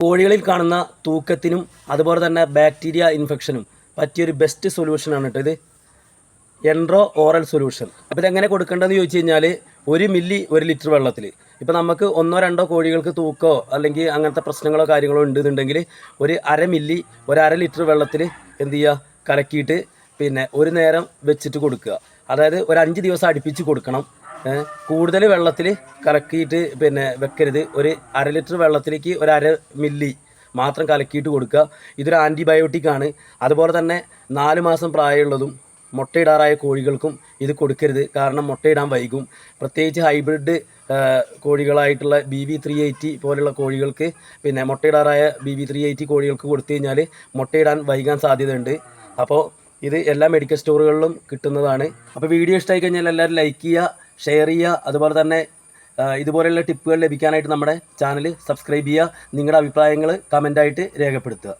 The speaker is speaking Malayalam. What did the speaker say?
കോഴികളിൽ കാണുന്ന തൂക്കത്തിനും അതുപോലെ തന്നെ ബാക്ടീരിയ ഇൻഫെക്ഷനും പറ്റിയൊരു ബെസ്റ്റ് സൊല്യൂഷനാണ് കേട്ടോ ഇത്, എൻട്രോ ഓറൽ സൊല്യൂഷൻ. അപ്പോൾ ഇതെങ്ങനെ കൊടുക്കേണ്ടതെന്ന് ചോദിച്ചു കഴിഞ്ഞാൽ 1 മില്ലി 1 ലിറ്റർ വെള്ളത്തിൽ. ഇപ്പോൾ നമുക്ക് 1-2 കോഴികൾക്ക് തൂക്കമോ അല്ലെങ്കിൽ അങ്ങനത്തെ പ്രശ്നങ്ങളോ കാര്യങ്ങളോ ഉണ്ടെന്നുണ്ടെങ്കിൽ ഒരു 1/2 മില്ലി 1/2 ലിറ്റർ വെള്ളത്തിൽ എന്ത് ചെയ്യുക, കലക്കിയിട്ട് പിന്നെ ഒരു നേരം വെച്ചിട്ട് കൊടുക്കുക. അതായത് ഒരു 5 ദിവസം അടുപ്പിച്ച് കൊടുക്കണം. കൂടുതൽ വെള്ളത്തിൽ കലക്കിയിട്ട് പിന്നെ വെക്കരുത്. ഒരു 1/2 ലിറ്റർ വെള്ളത്തിലേക്ക് ഒരു 1/2 മില്ലി മാത്രം കലക്കിയിട്ട് കൊടുക്കുക. ഇതൊരു ആൻറ്റിബയോട്ടിക്കാണ്. അതുപോലെ തന്നെ 4 മാസം പ്രായമുള്ളതും മുട്ടയിടാറായ കോഴികൾക്കും ഇത് കൊടുക്കരുത്. കാരണം മുട്ടയിടാൻ വൈകും. പ്രത്യേകിച്ച് ഹൈബ്രിഡ് കോഴികളായിട്ടുള്ള BV380 പോലുള്ള കോഴികൾക്ക് പിന്നെ മുട്ടയിടാറായ BV380 കോഴികൾക്ക് കൊടുത്തു കഴിഞ്ഞാൽ മുട്ടയിടാൻ വൈകാൻ സാധ്യതയുണ്ട്. അപ്പോൾ ഇത് എല്ലാ മെഡിക്കൽ സ്റ്റോറുകളിലും കിട്ടുന്നതാണ്. അപ്പോൾ വീഡിയോ ഇഷ്ടമായി കഴിഞ്ഞാൽ എല്ലാവരും ലൈക്ക് ചെയ്യുക, ഷെയർ ചെയ്യുക. അതുപോലെ തന്നെ ഇതുപോലെയുള്ള ടിപ്പുകൾ ലഭിക്കാനായിട്ട് നമ്മുടെ ചാനൽ സബ്സ്ക്രൈബ് ചെയ്യുക. നിങ്ങളുടെ അഭിപ്രായങ്ങൾ കമൻ്റായിട്ട് രേഖപ്പെടുത്തുക.